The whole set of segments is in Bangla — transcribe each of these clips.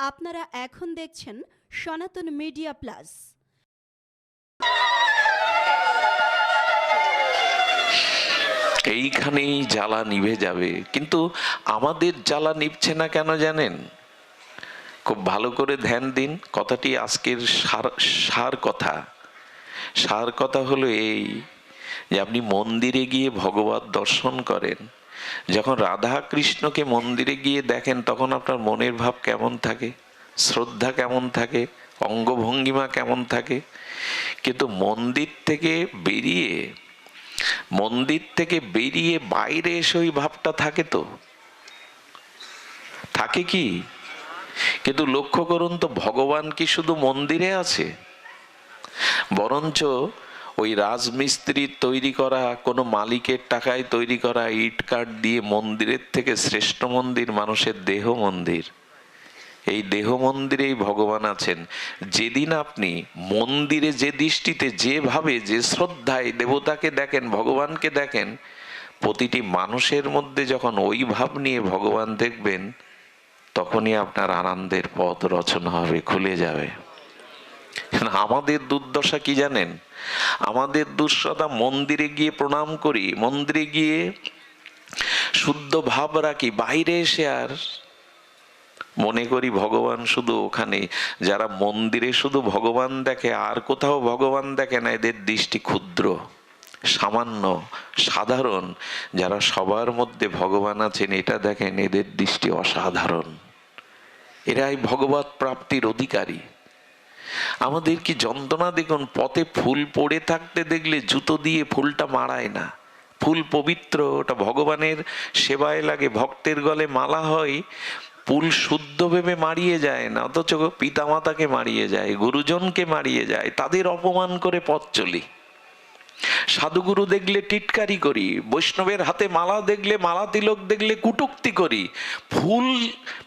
আপনারা এখন দেখছেন সনাতন মিডিয়া প্লাস। এইখানেই জ্বালা নিভে যাবে, কিন্তু আমাদের জ্বালা নিভছে না কেন জানেন? খুব ভালো করে ধ্যান দিন। কথাটি আজকের সার কথা। সার কথা হলো এই যে আপনি মন্দিরে গিয়ে ভগবত দর্শন করেন, যখন রাধা কৃষ্ণকে মন্দিরে গিয়ে দেখেন তখন আপনার মনের ভাব কেমন থাকে, শ্রদ্ধা কেমন থাকে, অঙ্গভঙ্গিমা কেমন থাকে। কিন্তু মন্দির থেকে বেরিয়ে বাইরে এসে ওই ভাবটা থাকে তো থাকে কি? কিন্তু লক্ষ্য করুন তো, ভগবান কি শুধু মন্দিরে আছে? বরঞ্চ ওই রাজমিস্ত্রি তৈরি করা, কোনো মালিকের টাকায় তৈরি করা ইট কাঠ দিয়ে মন্দিরের থেকে শ্রেষ্ঠ মন্দির মানুষের দেহ মন্দির। এই দেহ মন্দিরেই ভগবান আছেন। যেদিন আপনি মন্দিরে যে দৃষ্টিতে, যেভাবে, যে শ্রদ্ধায় দেবতাকে দেখেন, ভগবানকে দেখেন, প্রতিটি মানুষের মধ্যে যখন ওই ভাব নিয়ে ভগবান দেখবেন, তখনই আপনার আনন্দের পথ রচনা হবে, খুলে যাবে। আমাদের দুর্দশা কি জানেন? আমাদের দুঃসতা, মন্দিরে গিয়ে প্রণাম করি, মন্দিরে গিয়ে শুদ্ধ ভাব রাখি, বাইরে এসে আর মনে করি ভগবান শুধু ওখানে। যারা মন্দিরে শুধু ভগবান দেখে আর কোথাও ভগবান দেখে না, এদের দৃষ্টি ক্ষুদ্র, সামান্য, সাধারণ। যারা সবার মধ্যে ভগবান আছেন এটা দেখেন, এদের দৃষ্টি অসাধারণ। এরাই ভগবত প্রাপ্তির অধিকারী। আমাদের কি যন্ত্রণা দেখুন, পথে ফুল পড়ে থাকতে দেখলে জুতো দিয়ে ফুলটা মারায় না। ফুল পবিত্র, ওটা ভগবানের সেবায় লাগে, ভক্তের গলে মালা হয়, ফুল শুদ্ধ ভেবে মারিয়ে যায় না, অথচ পিতামাতাকে মারিয়ে যায়, গুরুজনকে মারিয়ে যায়, তাদের অপমান করে পথ চলি। সাধুগুরু দেখলে টিটকারি করি, বৈষ্ণবের হাতে মালা দেখলে, মালা তিলক দেখলে কুটুক্তি করি।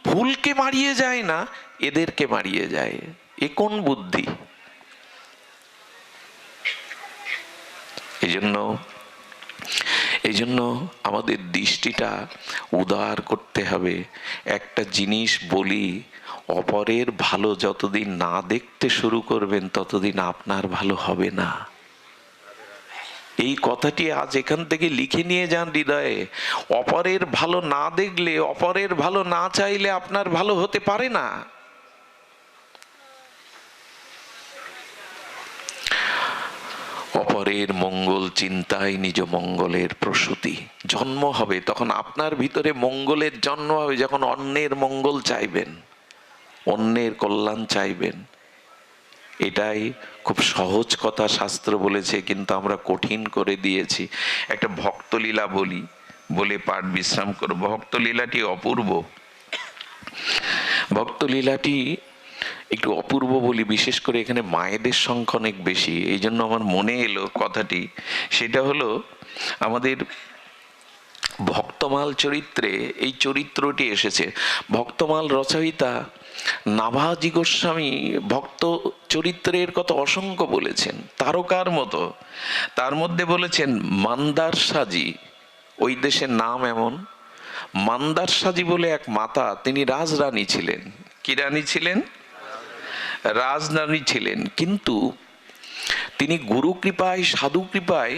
ফুলকে মারিয়ে যায় না, এদেরকে মারিয়ে যায়। এ কোন বুদ্ধি? এই জন্য আমাদের দৃষ্টিটা উদার করতে হবে। একটা জিনিস বলি, অপরের ভালো যতদিন না দেখতে শুরু করবেন ততদিন আপনার ভালো হবে না। এই কথাটি আজ এখান থেকে লিখে নিয়ে যান হৃদয়ে। অপরের ভালো না দেখলে, অপরের ভালো না চাইলে আপনার ভালো হতে পারে না। অপরের মঙ্গল চিন্তায় নিজ মঙ্গলের প্রসূতি। জন্ম হবে তখন আপনার ভিতরে মঙ্গলের জন্ম হবে, যখন অন্যের মঙ্গল চাইবেন, অন্যের কল্যাণ চাইবেন। এটাই খুব সহজ কথা শাস্ত্র বলেছে, কিন্তু আমরা কঠিন করে দিয়েছি। একটা ভক্তলীলা বলি, বলে পাঠ বিশ্রাম করব। ভক্তলীলাটি অপূর্ব। ভক্তলীলাটি একটু অপূর্ব বলি, বিশেষ করে এখানে মায়েদের সংখ্যা অনেক বেশি, এই জন্য আমার মনে এলো কথাটি। সেটা হলো আমাদের ভক্তমাল চরিত্রে এই চরিত্রটি এসেছে। ভক্তমাল রচয়িতা নাভাজি গোস্বামী ভক্ত চরিত্রের কথা অসংখ্য বলেছেন, তারকার মতো। তার মধ্যে বলেছেন মান্দার সাজি, ওই দেশের নাম এমন। মান্দার সাজি বলে এক মাতা, তিনি রাজরানী ছিলেন। কি রানী ছিলেন? রাজরানী ছিলেন। কিন্তু তিনি গুরু কৃপায়, সাধু কৃপায়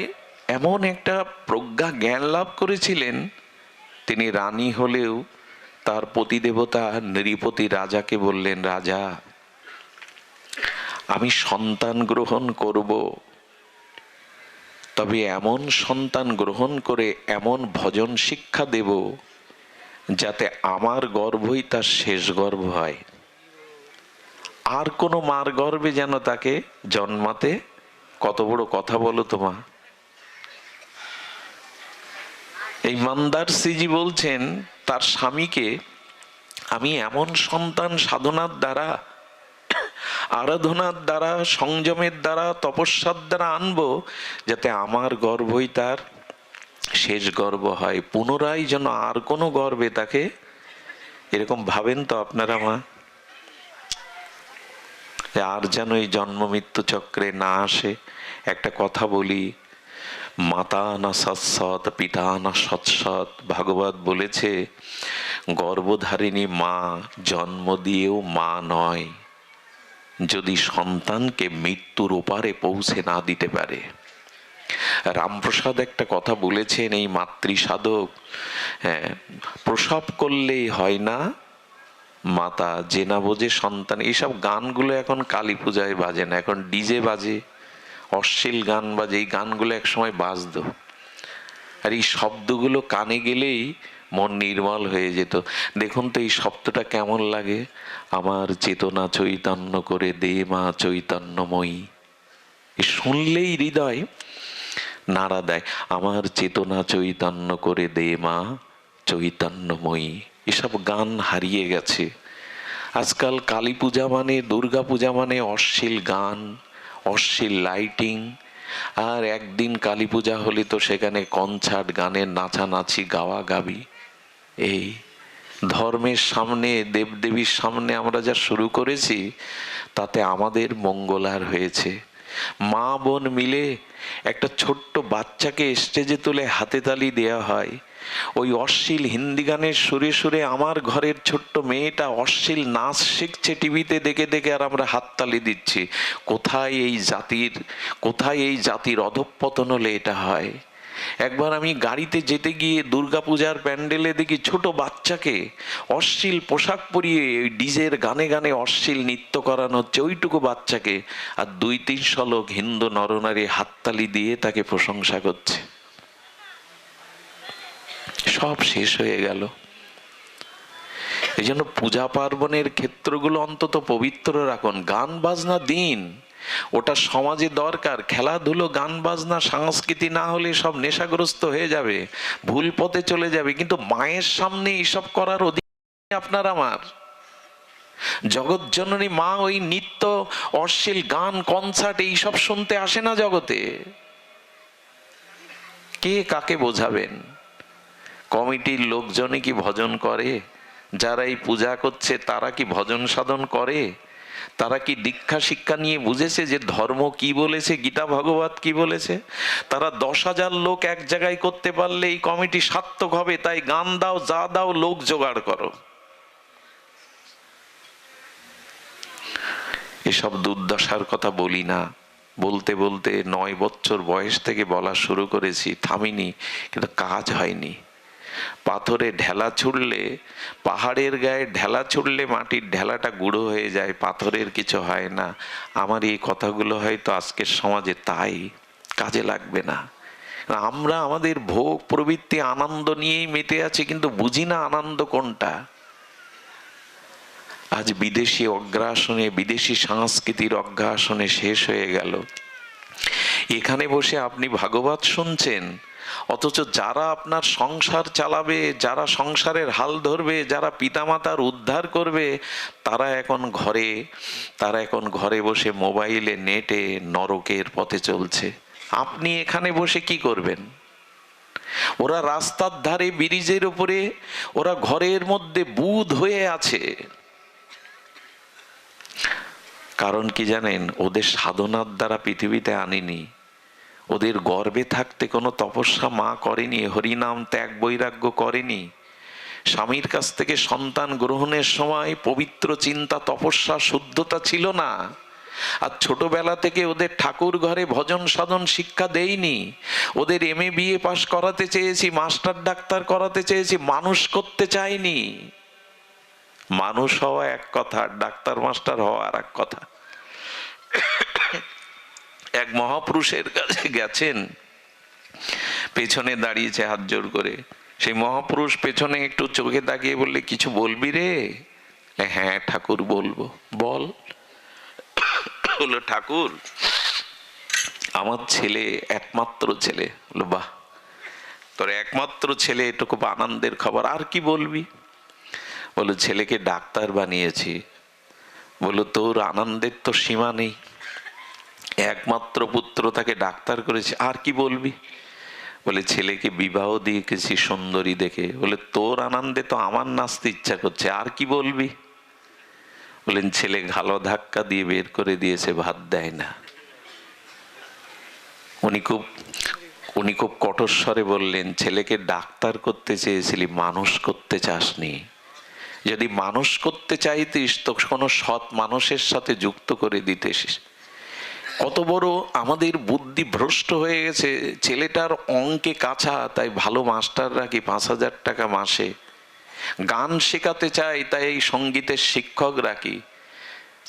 এমন একটা প্রজ্ঞা জ্ঞান লাভ করেছিলেন, তিনি রানী হলেও তার পতিদেবতা নৃপতি রাজাকে বললেন, রাজা আমি সন্তান গ্রহণ করব, তবে এমন সন্তান গ্রহণ করে এমন ভজন শিক্ষা দেব যাতে আমার গর্ভই তার শেষ গর্ভ হয়, আর কোনো মার গর্ভে যেন তাকে জন্মাতে। কত বড় কথা বলো তোমা। এই মান্দার সিজি বলছেন তার স্বামীকে, আমি এমন সন্তান সাধনার দ্বারা, আরাধনার দ্বারা, সংযমের দ্বারা, তপস্যার দ্বারা আনবো যাতে আমার গর্ভই তার শেষ গর্ভ হয়, পুনরায় যেন আর কোনো গর্ভে তাকে। এরকম ভাবেন তো আপনারা মা? আর যেন এই জন্ম মৃত্যু চক্রে না আসে। একটা কথা বলি, মাতা না সৎসৎ, পিতা না সৎসৎ। ভাগবত বলেছে গর্ভধারিণী মা জন্ম দিয়েও মা নয় যদি সন্তানকে মৃত্যুর ওপারে পৌঁছে না দিতে পারে। রামপ্রসাদ একটা কথা বলেছেন, এই মাতৃ সাধক, প্রসব করলেই হয় না মাতা, যে না বোঝে সন্তান। এইসব গানগুলো এখন কালী পূজায় বাজে না, এখন ডিজে বাজে, অশ্লীল গান বাজে। এই গানগুলো একসময় বাজতো, আর এই শব্দগুলো কানে গেলেই মন নির্মল হয়ে যেত। দেখুন তো এই শব্দটা কেমন লাগে, আমার চেতনা চৈতন্য করে দে মা চৈতন্যময়ী। শুনলেই হৃদয় নাড়া দেয়, আমার চেতনা চৈতন্য করে দে মা চৈতন্যময়ী। এসব গান হারিয়ে গেছে আজকাল। কালী পূজা মানে, দুর্গা পূজা মানে অশ্লীল গান, অশ্লীল লাইটিং। আর একদিন কালী পূজা হলে তো সেখানে কনসার্ট, গানের নাচানাচি, গাওয়া গাবি। এই ধর্মের সামনে, দেবদেবীর সামনে আমরা যা শুরু করেছি তাতে আমাদের মঙ্গল আর হয়েছে। মা বোন মিলে একটা ছোট্ট বাচ্চাকে স্টেজে তুলে হাতে তালি দেয়া হয়, ওই অশ্লীল হিন্দি গানের সুরে সুরে আমার ঘরের ছোট্ট মেয়েটা অশ্লীল নাচ শিখছে টিভিতে দেখে দেখে, আর আমরা হাততালি দিচ্ছি। কোথায় এই জাতির অধঃপতন হলে এটা হয়? একবার আমি গাড়িতে যেতে গিয়ে দুর্গাপূজার প্যান্ডেলে দেখি ছোট বাচ্চাকে অশ্লীল পোশাক পরিয়ে ডিজের গানে গানে অশ্লীল নৃত্য করানো হচ্ছে, ওইটুকু বাচ্চাকে। আর 200-300 লোক হিন্দু নরনারী হাততালি দিয়ে তাকে প্রশংসা করছে। সব শেষ হয়ে গেল। এই জন্য পূজা পার্বণের ক্ষেত্রগুলো অন্তত পবিত্র রাখুন। গান বাজনা দিন, ওটা সমাজে দরকার। খেলাধুলো, গান বাজনা, সংস্কৃতি না হলে সব নেশাগ্রস্ত হয়ে যাবে, ভুল পথে চলে যাবে। কিন্তু মায়ের সামনে এইসব করার অধিকার আপনার আমার। জগৎ জননী মা ওই নিত্য অশ্লীল গান, কনসার্ট এইসব শুনতে আসে না জগতে। কে কাকে বোঝাবেন? কমিটির লোকজনই কি ভজন করে? যারা এই পূজা করছে তারা কি ভজন সাধন করে? তারা কি দীক্ষা শিক্ষা নিয়ে বুঝেছে যে ধর্ম কি বলেছে, গীতা ভাগবত কি বলেছে? তারা 10,000 লোক এক জায়গায় করতে পারলে এই কমিটি সার্থক হবে। তাই গান দাও, যা দাও, লোক জোগাড় করো। এসব দুর্দশার কথা বলি না, বলতে বলতে 9 বছর বয়স থেকে বলা শুরু করেছি, থামিনি, কিন্তু কাজ হয়নি। পাথরে ঢেলা ছুড়লে, পাহাড়ের গায়ে ঢেলা ছুড়লে মাটির ঢেলাটা গুঁড়ো হয়ে যায়, পাথরের কিছু হয় না। আমার এই কথাগুলো হয়তো আজকের সমাজে তাই কাজে লাগবে না। আমরা আমাদের ভোগ প্রবৃত্তি, আনন্দ নিয়েই মেতে আছি, কিন্তু বুঝি না আনন্দ কোনটা। আজ বিদেশি অগ্রাসনে, বিদেশি সংস্কৃতির অগ্রাসনে শেষ হয়ে গেল। এখানে বসে আপনি ভাগবত শুনছেন, অথচ যারা আপনার সংসার চালাবে, যারা সংসারের হাল ধরবে, যারা পিতামাতার উদ্ধার করবে, তারা এখন ঘরে বসে মোবাইলে, নেটে নরকের পথে চলছে। আপনি এখানে বসে কি করবেন? ওরা রাস্তার ধারে, ব্রিজের উপরে, ওরা ঘরের মধ্যে বুঁদ হয়ে আছে। কারণ কি জানেন? ওদের সাধনার দ্বারা পৃথিবীতে আনিনি। ওদের গর্ভে থাকতে কোনো তপস্যা মা করেনি, হরিনাম ত্যাগ বৈরাগ্য করেনি। স্বামীর কাছ থেকে সন্তান গ্রহণের সময় পবিত্র চিন্তা, তপস্যা, শুদ্ধতা ছিল না। আর ছোটবেলা থেকে ওদের ঠাকুর ঘরে ভজন সাধন শিক্ষা দেয়নি। ওদের MA BA পাস করাতে চেয়েছি, মাস্টার ডাক্তার করাতে চেয়েছি, মানুষ করতে চাইনি। মানুষ হওয়া এক কথা, ডাক্তার মাস্টার হওয়া আর এক কথা। এক মহাপুরুষের কাছে গেছেন, পেছনে দাঁড়িয়েছে হাত জোর করে। সেই মহাপুরুষ পেছনে একটু চোখে তাকিয়ে বললে, কিছু বলবি রে? হ্যাঁ ঠাকুর বলবো। বল। বললো, ঠাকুর আমার ছেলে, একমাত্র ছেলে। বললো, বাহ, তোর একমাত্র ছেলে, এটা খুব আনন্দের খবর। আর কি বলবি? বললো, ছেলেকে ডাক্তার বানিয়েছি। বললো, তোর আনন্দের তো সীমা নেই, একমাত্র পুত্র, তাকে ডাক্তার করেছে, আর কি বলবি? বলে, ছেলেকে বিবাহ দিয়ে গেছি সুন্দরী দেখে। বলে, তোর আনন্দে তো আমার নাচতে ইচ্ছা করছে, আর কি বলবি? বলেন, ছেলে ঘালো ধাক্কা দিয়ে বের করে দিয়েছে, ভাত দেয় না। উনি খুব কঠোর স্বরে বললেন, ছেলেকে ডাক্তার করতে চেয়েছিলি, মানুষ করতে চাসনি। যদি মানুষ করতে চাইতিস তো কোনো সৎ মানুষের সাথে যুক্ত করে দিতেস। কত বড় আমাদের বুদ্ধি ভ্রষ্ট হয়ে গেছে। ছেলেটার অঙ্কে কাঁচা, তাই ভালো মাস্টার রাখি 5,000 টাকা মাসে। গান শেখাতে চাই, তাই এই সঙ্গীতের শিক্ষক রাখি।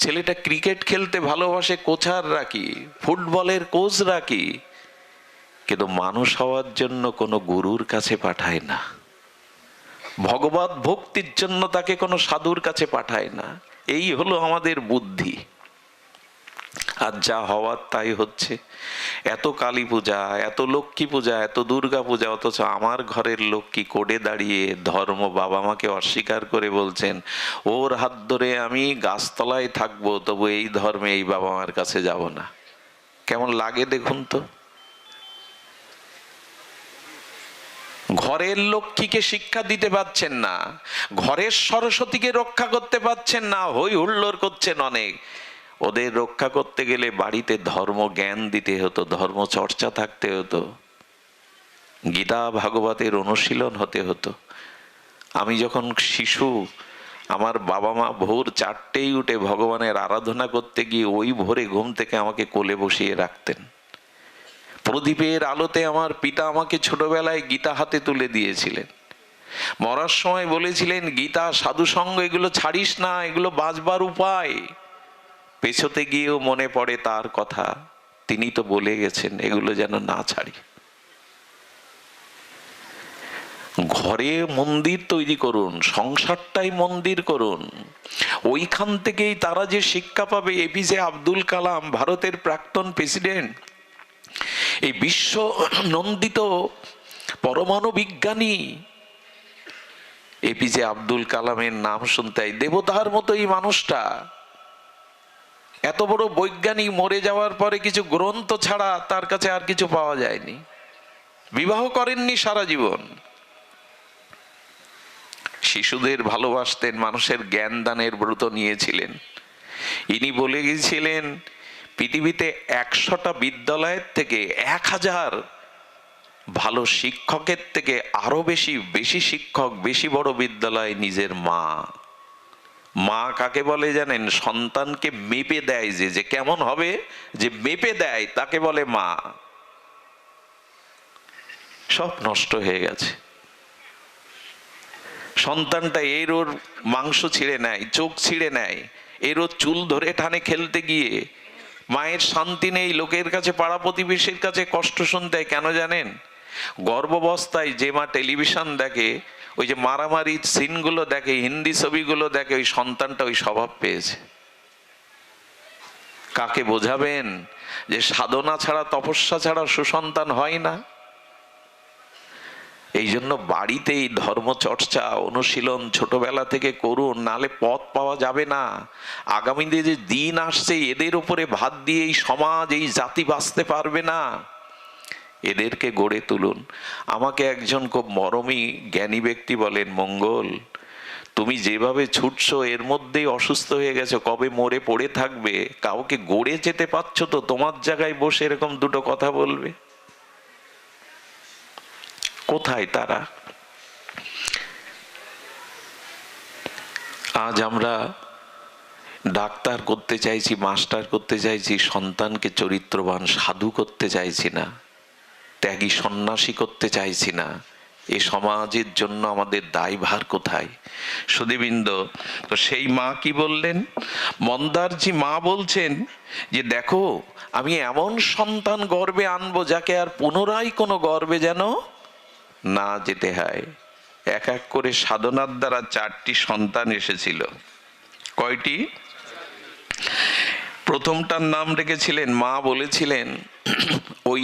ছেলেটা ক্রিকেট খেলতে ভালোবাসে, কোচার রাখি, ফুটবলের কোচ রাখি। কিন্তু মানুষ হওয়ার জন্য কোনো গুরুর কাছে পাঠায় না, ভগবত ভক্তির জন্য তাকে কোনো সাধুর কাছে পাঠায় না। এই হলো আমাদের বুদ্ধি। আর যা হওয়ার তাই হচ্ছে। এত কালী পূজা, এত লক্ষ্মী পূজা, এত দুর্গা পূজা, অথচ আমার ঘরের লক্ষ্মী কোডে দাঁড়িয়ে ধর্ম বাবা মাকে অস্বীকার করে বলছেন ওর হাত ধরে আমি গাছতলায় থাকবো, তবু এই ধর্মে এই বাবা মার কাছে যাব না। কেমন লাগে দেখুন তো। ঘরের লক্ষ্মীকে শিক্ষা দিতে পারছেন না, ঘরের সরস্বতীকে রক্ষা করতে পারছেন না, হই হুল্লোড় করছেন অনেক। ওদের রক্ষা করতে গেলে বাড়িতে ধর্ম জ্ঞান দিতে হতো, ধর্ম চর্চা থাকতে হতো, গীতা ভাগবতের অনুশীলন হতে হতো। আমি যখন শিশু, আমার বাবা মা ভোর 4টেই উঠে ভগবানের আরাধনা করতে গিয়ে ওই ভোরে ঘুম থেকে আমাকে কোলে বসিয়ে রাখতেন। প্রদীপের আলোতে আমার পিতা আমাকে ছোটবেলায় গীতা হাতে তুলে দিয়েছিলেন। মরার সময় বলেছিলেন গীতা সাধুসঙ্গ এগুলো ছাড়িস না, এগুলো বাঁচবার উপায়। পেছোতে গিয়েও মনে পড়ে তার কথা, তিনি তো বলে গেছেন এগুলো যেন না ছাড়ি। ঘরে মন্দির তৈরি করুন, সংসারটাই মন্দির করুন। ওইখান থেকেই তারা যে শিক্ষা পাবে। এপিজে আব্দুল কালাম, ভারতের প্রাক্তন প্রেসিডেন্ট, এই বিশ্ব নন্দিত পরমাণু বিজ্ঞানী এপিজে আব্দুল কালামের নাম শুনতে দেবতার মতো এই মানুষটা। এত বড় বৈজ্ঞানিক মরে যাওয়ার পরে কিছু গ্রন্থ ছাড়া তার কাছে আর কিছু পাওয়া যায়নি। বিবাহ করেননি সারা জীবন। শিশুদের ভালোবাসতেন, মানুষের জ্ঞান দানের ব্রত নিয়েছিলেন। ইনি বলে গিয়েছিলেন পৃথিবীতে 100টা বিদ্যালয়ের থেকে 1000 ভালো শিক্ষকের থেকে আরো বেশি শিক্ষক, বেশি বড় বিদ্যালয় নিজের মা। মা কাকে বলে জানেন? সন্তানকে মেপে দেয়, যে কেমন হবে, যে মেপে দেয় তাকে বলে মা। সব নষ্ট হয়ে গেছে। সন্তানটা এর ওর মাংস ছিঁড়ে নেয়, চোখ ছিঁড়ে নেয়, এর ওর চুল ধরে টানে খেলতে গিয়ে। মায়ের শান্তি নেই, লোকের কাছে পাড়া প্রতিবেশীর কাছে কষ্ট শুনতে। কেন জানেন? গর্ভাবস্থায় যে মা টেলিভিশন দেখে, ওই যে মারামারি সিনগুলো দেখে, হিন্দি ছবিগুলো দেখে, ওই সন্তানটা ওই স্বভাব পেয়েছে। কাকে বোঝাবেন যে সাধনা ছাড়া, তপস্যা ছাড়া সুসন্তান হয় না? এই জন্য বাড়িতেই ধর্ম চর্চা অনুশীলন ছোটবেলা থেকে করুন, নালে পথ পাওয়া যাবে না। আগামী যে দিন আসছে, এদের উপরে ভাত দিয়ে এই সমাজ, এই জাতি বাঁচতে পারবে না। এদেরকে গড়ে তুলুন। আমাকে একজন খুব মরমী জ্ঞানী ব্যক্তি বলেন, মঙ্গল, তুমি যেভাবে ছুটছো এর মধ্যেই অসুস্থ হয়ে গেছো, কবে মরে পড়ে থাকবে। কাউকে গড়ে যেতে পারছো তো তোমার জায়গায় বসে এরকম দুটো কথা বলবে? কোথায় তারা? আজ আমরা ডাক্তার করতে চাইছি, মাস্টার করতে চাইছি, সন্তানকে চরিত্রবান সাধু করতে চাইছি না, ত্যাগী সন্ন্যাসী করতে চাইছি না। এ সমাজের জন্য আমাদের দায়ভার কোথায়? সুধীবৃন্দ, তো সেই মা কি বললেন? মন্দারজি মা বলছেন যে দেখো, আমি এমন সন্তান গর্ভে আনবো যাকে আর পুনরায় কোনো গর্ভে যেন না যেতে হয়। এক এক করে সাধনার দ্বারা 4টি সন্তান এসেছিল। কয়টি? প্রথমটার নাম রেখেছিলেন, মা বলেছিলেন, ওই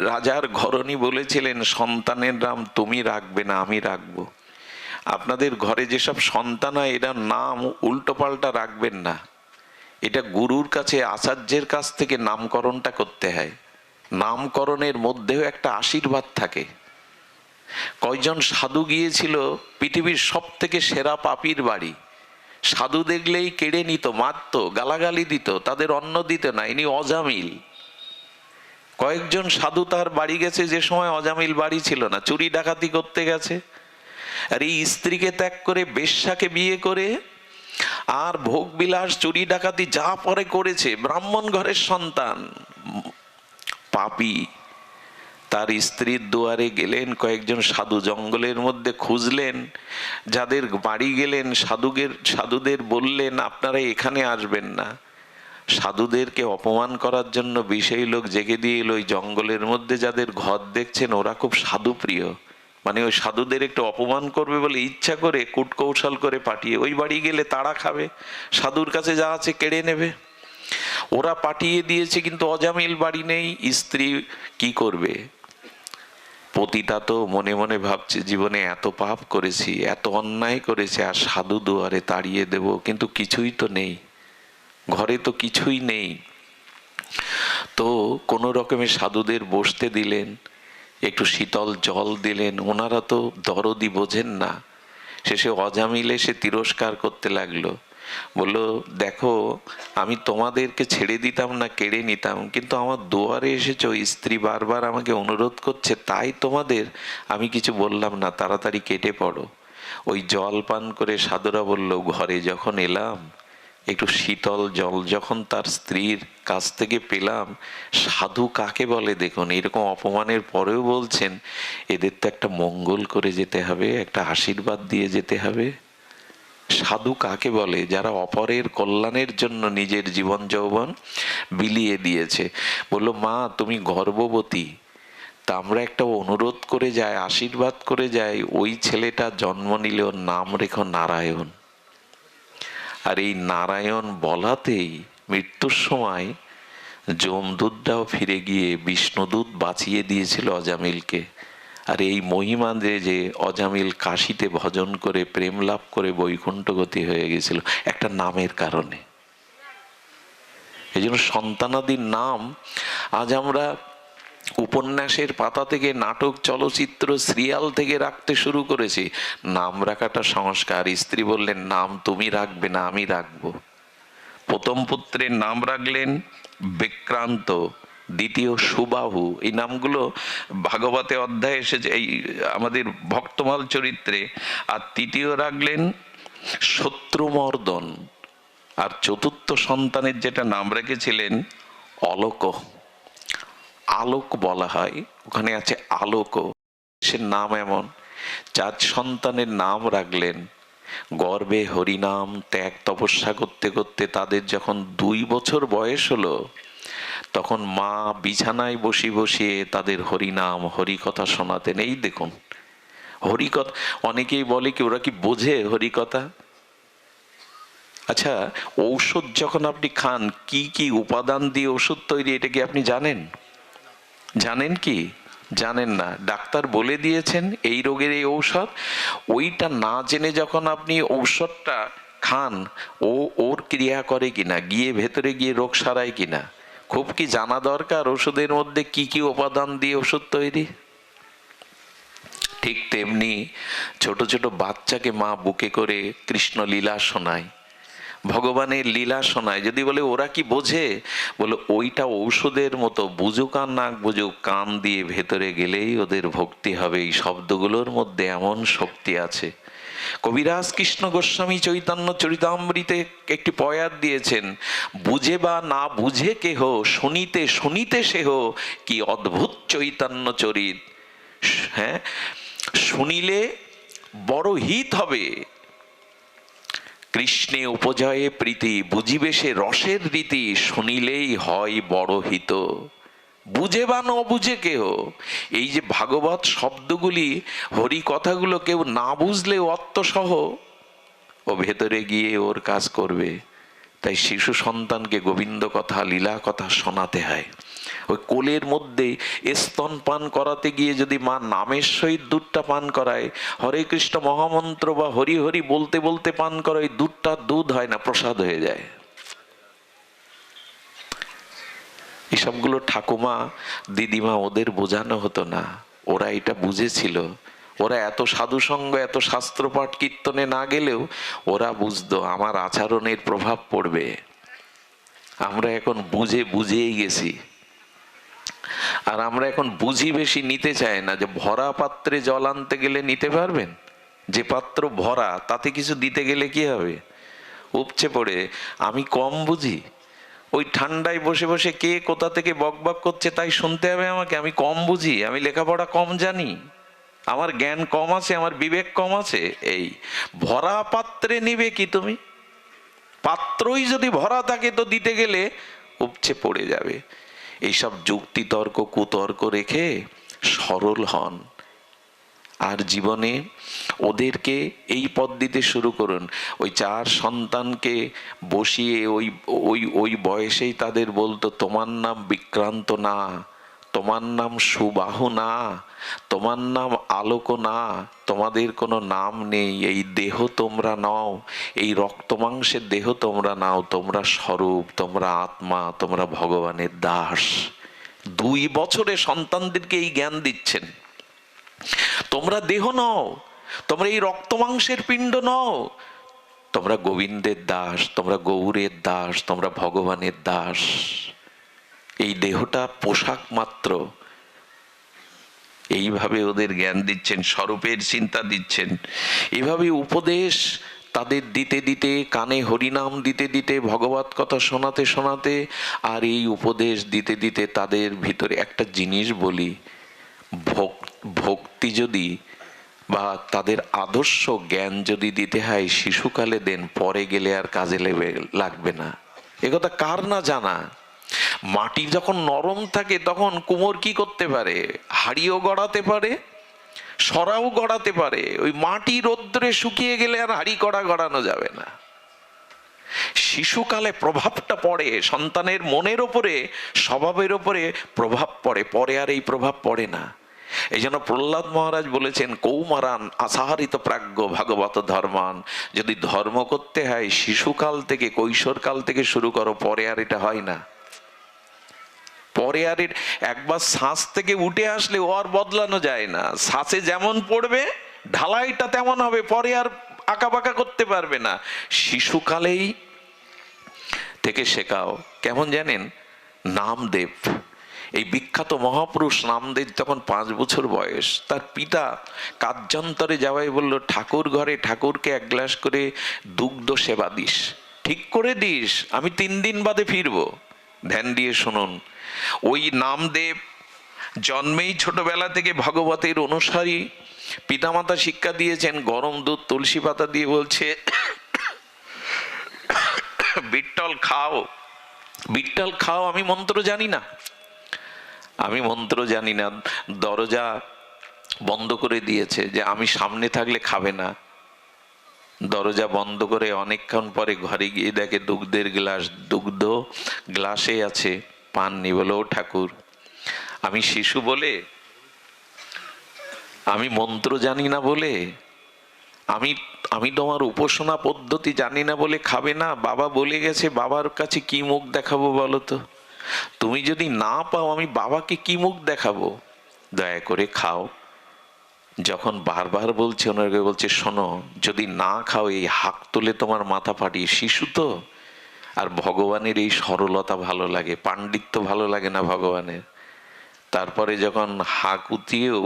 রাজার ঘরণী বলেছিলেন সন্তানের নাম তুমি রাখবে না, আমি রাখবো। আপনাদের ঘরে যেসব সন্তান হয় এরা নাম উল্টো পাল্টা রাখবেন না। এটা গুরুর কাছে, আচার্যের কাছ থেকে নামকরণটা করতে হয়। নামকরণের মধ্যেও একটা আশীর্বাদ থাকে। কয়জন সাধু গিয়েছিল পৃথিবীর সব থেকে সেরা পাপীর বাড়ি। সাধু দেখলেই কেড়ে নিত, মারত, গালাগালি দিত, তাদের অন্ন দিত না। ইনি অজামিল। কয়েকজন সাধু তার বাড়ি গেছে যে সময় অজামিল বাড়ি ছিল না, চুরি ডাকাতি করতে গেছে। আর এই স্ত্রীকে ত্যাগ করে বেশ্যাকে বিয়ে করে আর ভোগ বিলাস চুরি ডাকাতি যা পরে করেছে, ব্রাহ্মণ ঘরের সন্তান, পাপী। তার স্ত্রীর দুয়ারে গেলেন কয়েকজন সাধু, জঙ্গলের মধ্যে খুঁজলেন, যাদের বাড়ি গেলেন সাধুদের বললেন আপনারা এখানে আসবেন না। সাধুদেরকে অপমান করার জন্য বিষয়ী লোক জেগে দিয়ে এলো, ওই জঙ্গলের মধ্যে যাদের ঘর দেখছেন ওরা খুব সাধুপ্রিয়, মানে ওই সাধুদের একটু অপমান করবে বলে ইচ্ছা করে কূটকৌশল করে পাঠিয়ে, ওই বাড়ি গেলে তাড়া খাবে, সাধুর কাছে যা আছে কেড়ে নেবে। ওরা পাঠিয়ে দিয়েছে, কিন্তু অজামিল বাড়ি নেই। স্ত্রী কি করবে? পতিতা তো মনে মনে ভাবছে জীবনে এত পাপ করেছি, এত অন্যায় করেছে, আর সাধু দুয়ারে তাড়িয়ে দেব, কিন্তু কিছুই তো নেই, ঘরে তো কিছুই নেই। তো কোনো রকমে সাধুদের বসতে দিলেন, একটু শীতল জল দিলেন। ওনারা তো দরদি বোঝেন না। শেষে অজামিল এসে তিরস্কার করতে লাগলো, বলল দেখো আমি তোমাদেরকে ছেড়ে দিতাম না, কেড়ে নিতাম, কিন্তু আমার দুয়ারে এসেছো, স্ত্রী বারবার আমাকে অনুরোধ করছে, তাই তোমাদের আমি কিছু বললাম না, তাড়াতাড়ি কেটে পড়ো। ওই জল পান করে সাধুরা বলল, ঘরে যখন এলাম একটু শীতল জল যখন তার স্ত্রীর কাছ থেকে পেলাম, সাধু কাকে বলে দেখুন, এরকম অপমানের পরেও বলছেন এদের তো একটা মঙ্গল করে যেতে হবে, একটা আশীর্বাদ দিয়ে যেতে হবে। সাধু কাকে বলে? যারা অপরের কল্যাণের জন্য নিজের জীবন যৌবন বিলিয়ে দিয়েছে। বললো মা তুমি গর্ভবতী, তা আমরা একটা অনুরোধ করে যাই, আশীর্বাদ করে যাই, ওই ছেলেটা জন্ম নিলে ওর নাম রেখো নারায়ণ। আর এই নারায়ণ বলাতেই মৃত্যুর সময় যমদূতটাও ফিরে গিয়ে বিষ্ণুদূত বাঁচিয়ে দিয়েছিল অজামিলকে। আর এই মহিমা যে অজামিল কাশীতে ভজন করে প্রেম লাভ করে বৈকুণ্ঠগতি হয়ে গেছিল একটা নামের কারণে। এই জন্য সন্তানাদির নাম আজ আমরা উপন্যাসের পাতা থেকে নাটক, চলচ্চিত্র, সিরিয়াল থেকে রাখতে শুরু করেছি। নাম রাখাটা সংস্কার। স্ত্রী বললেন নাম তুমি রাখবে না, আমি রাখবো। প্রথম পুত্রের নাম রাখলেন বিক্রান্ত, দ্বিতীয় সুবাহু। এই নামগুলো ভাগবতে অধ্যায় এসেছে, এই আমাদের ভক্তমাল চরিত্রে। আর তৃতীয় রাখলেন শত্রুমর্দন। আর চতুর্থ সন্তানের যেটা নাম রেখেছিলেন অলোক, আলোক বলা হয়, ওখানে আছে আলোক, সে নাম এমন। 4 সন্তানের নাম রাখলেন। গর্বে হরিনাম ত্যাগ তপস্যা করতে করতে তাদের যখন 2 বছর বয়স হলো, তখন মা বিছানায় বসিয়ে তাদের হরিনাম হরিকথা শোনাতেন। এই দেখুন হরিকথা, অনেকেই বলে কি ওরা কি বোঝে হরিকথা? আচ্ছা, ঔষধ যখন আপনি খান কি কি উপাদান দিয়ে ওষুধ তৈরি, এটা কি আপনি জানেন? জানেন কি? জানেন না। ডাক্তার বলে দিয়েছেন এই রোগের এই ঔষধ, ওইটা না জেনে যখন আপনি ঔষধটা খান, ওর ক্রিয়া করে কিনা, গিয়ে ভেতরে গিয়ে রোগ সারায় কিনা, খুব কি জানা দরকার ওষুধের মধ্যে কি কি উপাদান দিয়ে ওষুধ তৈরি। ঠিক তেমনি ছোট ছোট বাচ্চাকে মা বুকে করে কৃষ্ণ লীলা শোনায়, ভগবানের লীলা শোনায়। যদি বলে ওরা কি বোঝে, বলে ওইটা ঔষধের মতো, বুঝুক আর না বুঝুক, কান দিয়ে ভেতরে গেলেই ওদের ভক্তি হবে। এই শব্দগুলোর মধ্যে এমন শক্তি আছে। কবিরাজ কৃষ্ণ গোস্বামী চৈতন্য চরিতামৃতে একটি পয়াত দিয়েছেন, বুঝে বা না বুঝে কেহ, শুনিতে শুনিতে সেহ কি অদ্ভুত চৈতন্য চরিত। হ্যাঁ, শুনিলে বড় হিত হবে, কৃষ্ণে উপজয়ে প্রীতি, বুঝিবে সে রসের রীতি, শুনিলেই হয় বড় হিত। বুঝে বা ন বুঝে কেহ, এই যে ভাগবত শব্দগুলি, হরি কথাগুলো কেউ না বুঝলে অর্থসহ ও ভেতরে গিয়ে ওর কাজ করবে। তাই শিশু সন্তানকে গোবিন্দ কথা লীলা কথা শোনাতে হয়। ওই কোলের মধ্যে স্তন পান করাতে গিয়ে যদি মা নামের সহিত দুধটা পান করায়, হরে কৃষ্ণ মহামন্ত্র বা হরি হরি বলতে বলতে পান করায়, দুধটা দুধ হয় না, প্রসাদ হয়ে যায়। এসবগুলো ঠাকুমা দিদিমা ওদের বোঝানো হতো না, ওরা এটা বুঝেছিল। ওরা এত সাধুসঙ্গ এত শাস্ত্রপাঠ কীর্তনে না গেলেও ওরা বুঝতো আমার আচরণের প্রভাব পড়বে। আমরা এখন বুঝেই গেছি। আর আমরা এখন বুঝি বেশি, নিতে চাই না। যে ভরা পাত্রে জল আনতে গেলে নিতে পারবেন? যে পাত্র ভরা তাতে কিছু দিতে গেলে কি হবে? উপচে পড়ে। আমি কম বুঝি? ওই ঠান্ডায় বসে বসে কে কোথা থেকে বকবক করছে তাই শুনতে হবে আমাকে? আমি কম বুঝি? আমি লেখাপড়া কম জানি? আমার জ্ঞান কম আছে? আমার বিবেক কম আছে? এই ভরা পাত্রে নিবে কি তুমি? পাত্রই যদি ভরা থাকে তো দিতে গেলে উপচে পড়ে যাবে। এইসব যুক্তি তর্ক কুতর্ক রেখে সরল হন। আর জীবনে ওদেরকে এই পথ দিতে শুরু করুন। ওই 4 সন্তানকে বসিয়ে ওই ওই ওই বয়সেই তাদের বলতো, তোমার নাম বিক্রান্ত না, তোমার নাম সুবাহু না, তোমার নাম আলোক না, তোমাদের কোনো নাম নেই। এই দেহ তোমরা নাও, এই রক্ত মাংসের দেহ তোমরা নাও, তোমরা স্বরূপ, তোমরা আত্মা, তোমরা ভগবানের দাস। 2 বছরে সন্তানদেরকে এই জ্ঞান দিচ্ছেন। তোমরা দেহ নও, তোমরা এই রক্ত মাংসের পিণ্ড নও, তোমরা গোবিন্দের দাস, তোমরা গৌরের দাস, তোমরা ভগবানের দাস। এই দেহটা পোশাক মাত্র। এইভাবে ওদের জ্ঞান দিচ্ছেন, স্বরূপের চিন্তা দিচ্ছেন। এভাবে উপদেশ তাদের দিতে দিতে, কানে হরিনাম দিতে দিতে, ভগবত কথা শোনাতে শোনাতে, আর এই উপদেশ দিতে দিতে তাদের ভিতরে একটা জিনিস বলি, ভক্তি যদি বা তাদের আদর্শ জ্ঞান যদি দিতে হয় শিশুকালে দেন, পরে গেলে আর কাজে লাগবে না। একথা কার না জানা? মাটি যখন নরম থাকে তখন কুমোর কি করতে পারে? হাড়িও গড়াতে পারে, সরাও গড়াতে পারে। ওই মাটি রৌদ্রে শুকিয়ে গেলে আর হাড়ি কড়া গড়ানো যাবে না। শিশুকালে প্রভাবটা পড়ে, সন্তানের মনের ওপরে, স্বভাবের ওপরে প্রভাব পড়ে, পরে আর এই প্রভাব পড়ে না। এই জন্য প্রহ্লাদ মহারাজ বলেছেন, কৌমারান আসাহারিত প্রাজ্ঞ ভাগবত ধর্মান। যদি ধর্ম করতে হয় শিশুকাল থেকে, কৈশোরকাল থেকে শুরু করো, পরে আর এটা হয় না। পরে আর একবার শ্বাস থেকে উঠে আসলে ও আর বদলানো যায় না। শ্বাসে যেমন পড়বে ঢালাইটা তেমন হবে, পরে আর আঁকা বাঁকা করতে পারবে না। শিশুকালেই থেকে শেখাও। কেমন জানেন? নামদেব, এই বিখ্যাত মহাপুরুষ নামদেব যখন 5 বছর বয়স, তার পিতা কার্যান্তরে যাওয়াই বলল, ঠাকুর ঘরে ঠাকুরকে 1 গ্লাস করে দুগ্ধ সেবা দিস, ঠিক করে দিস, আমি 3 দিন বাদে ফিরবো। ধ্যান দিয়ে শুনুন। ওই নামদেব জন্মেই ছোটবেলা থেকে ভগবতের অনুসারী, পিতামাতা শিক্ষা দিয়েছেন, গরম দুধ তুলসী পাতা দিয়ে বলছে, বিট্টল খাও, বিট্টল খাও। আমি মন্ত্র জানি না, আমি মন্ত্র জানি না। দরজা বন্ধ করে দিয়েছে যে আমি সামনে থাকলে খাবে না। দরজা বন্ধ করে অনেকক্ষণ পরে ঘরে গিয়ে দেখে দুগ্ধের গ্লাস, দুগ্ধ গ্লাসে আছে, পান নি। বলে, ও ঠাকুর, আমি শিশু বলে, আমি মন্ত্র জানি না বলে, আমি তোমার উপাসনা পদ্ধতি জানি না বলে খাবে না? বাবা বলে গেছে, বাবার কাছে কি মুখ দেখাবো বলো তো? তুমি যদি না পাও আমি বাবাকে কি মুখ দেখাবো? দয়া করে খাও। যখন বারবার বলছে, ওনাকে বলছে, শোনো, যদি না খাও এই হাক তুলে তোমার মাথা ফাটিয়ে। শিশু তো, আর ভগবানের এই সরলতা ভালো লাগে, পাণ্ডিত্য ভালো লাগে না ভগবানের। তারপরে যখন হাক উতিয়েও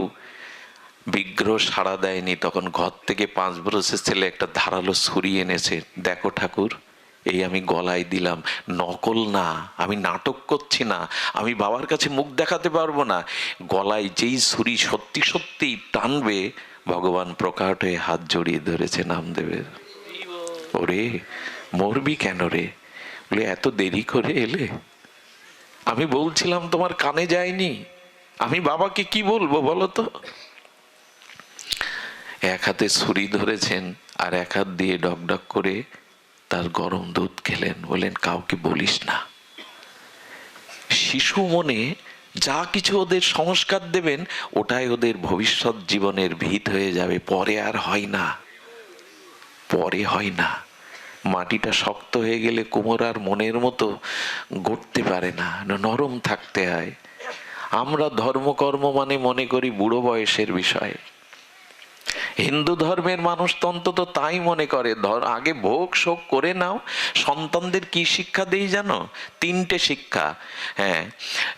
বিগ্রহ সাড়া দেয়নি, তখন ঘর থেকে 5 বছরের ছেলে একটা ধারালো ছুরি এনেছে। দেখো ঠাকুর, এই আমি গলায় দিলাম, নকল না, আমি নাটক করছি না, আমি বাবার কাছে মুখ দেখাতে পারবো না। গলায় যেই ছুরি সত্যি সত্যি টানবে, ভগবান প্রকাট হয়ে হাত জড়িয়ে ধরেছে নামদেবের। ওরে মরবি কেন রে? বলে, এত দেরি করে এলে? আমি বলছিলাম তোমার কানে যায়নি, আমি বাবাকে কি বলবো বলো তো? 1 হাতে ছুরি ধরেছেন আর 1 হাত দিয়ে ডকডক করে তার গরম দুধ খেলেন। বলেন, কাউকে বলিস না। শিশু মনে যা কিছু ওদের সংস্কার দেবেন, ওটাই ওদের ভবিষ্যৎ জীবনের ভিত হয়ে যাবে। পরে আর হয় না, পরে হয় না। মাটিটা শক্ত হয়ে গেলে কুমোর আর মনের মতো গড়তে পারে না, নরম থাকতে হয়। আমরা ধর্মকর্ম মানে মনে করি বুড়ো বয়সের বিষয়। হিন্দু ধর্মের মানুষ তো অন্তত তাই মনে করে, আগে ভোগ শোক করে নাও। সন্তানদের কি শিক্ষা দেই জানো? 3টে শিক্ষা। হ্যাঁ,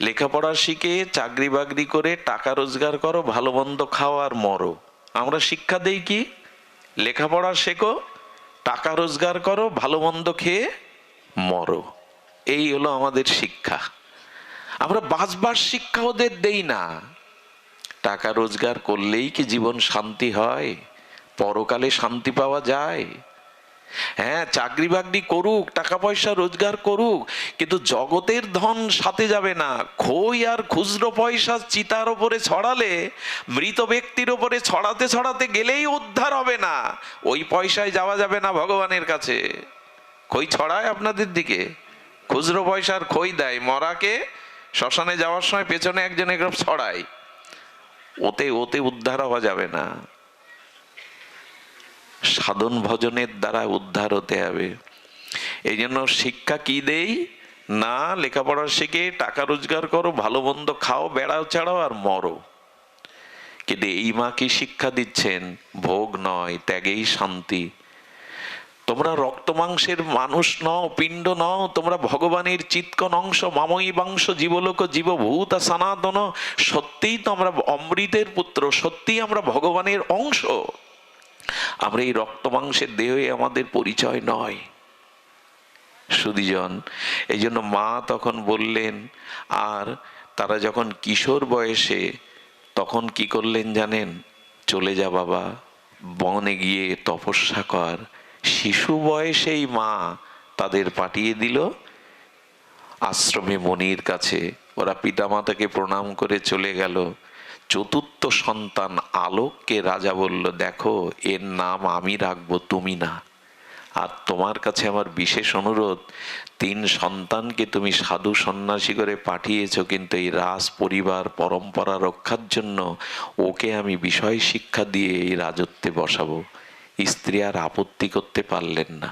লেখাপড়া শিখে চাকরি বাকরি করে টাকা রোজগার করো, ভালো মন্দ খাও আর মরো। আমরা শিক্ষা দেই কি? লেখাপড়া শেখো, টাকা রোজগার করো, ভালো মন্দ খেয়ে মরো। এই হলো আমাদের শিক্ষা। আমরা বাঁচবার শিক্ষা ওদের দেই না। টাকা রোজগার করলেই কি জীবন শান্তি হয়? পরকালে শান্তি পাওয়া যায়? হ্যাঁ, চাকরি বাকরি করুক, টাকা পয়সা রোজগার করুক, কিন্তু জগতের ধন সাথে যাবে না। খই আর খুচরো পয়সা চিতার ওপরে ছড়ালে, মৃত ব্যক্তির ওপরে ছড়াতে ছড়াতে গেলেই উদ্ধার হবে না। ওই পয়সায় যাওয়া যাবে না ভগবানের কাছে। খই ছড়ায় আপনাদের দিকে? খুচরো পয়সার খই দেয়, মরাকে শ্মশানে যাওয়ার সময় পেছনে একজন এরকম ছড়ায়। ওতে ওতে উদ্ধার হওয়া যাবে না। সাধন ভজনের দ্বারা উদ্ধার হতে হবে। এই জন্য শিক্ষা কি দেই না? লেখাপড়া শিখে টাকা রোজগার করো, ভালো মন্দ খাও, বেড়াও চাড়াও আর মরো। কিন্তু এই মা কি শিক্ষা দিচ্ছেন? ভোগ নয়, ত্যাগেই শান্তি। তোমরা রক্ত মাংসের মানুষ নও, পিণ্ড নও, তোমরা ভগবানের চিৎকন অংশ। মাময়ী বাংশ জীবলোক জীবভূত সনাতন। সত্যিই তো আমরা অমৃতের পুত্র, সত্যিই আমরা ভগবানের অংশ। আমরা এই রক্ত মাংসের দেহে আমাদের পরিচয় নয়। সুধীজন, এই জন্য মা তখন বললেন। আর তারা যখন কিশোর বয়সে, তখন কি করলেন জানেন? চলে যা বাবা, বনে গিয়ে তপস্যা কর। শিশু বয়সেই মা তাদের পাঠিয়ে দিল আশ্রমে মনির কাছে। ওরা পিতামাতাকে প্রণাম করে চলে গেল। চতুর্থ সন্তান আলোককে রাজা বলল, দেখো এর নাম আমি রাখবো, তুমি না। আর তোমার কাছে আমার বিশেষ অনুরোধ, 3 সন্তানকে তুমি সাধু সন্ন্যাসী করে পাঠিয়েছ, কিন্তু এই রাজ পরিবার পরম্পরা রক্ষার জন্য ওকে আমি বিষয় শিক্ষা দিয়ে এই রাজত্বে বসাবো। স্ত্রী আর আপত্তি করতে পারলেন না।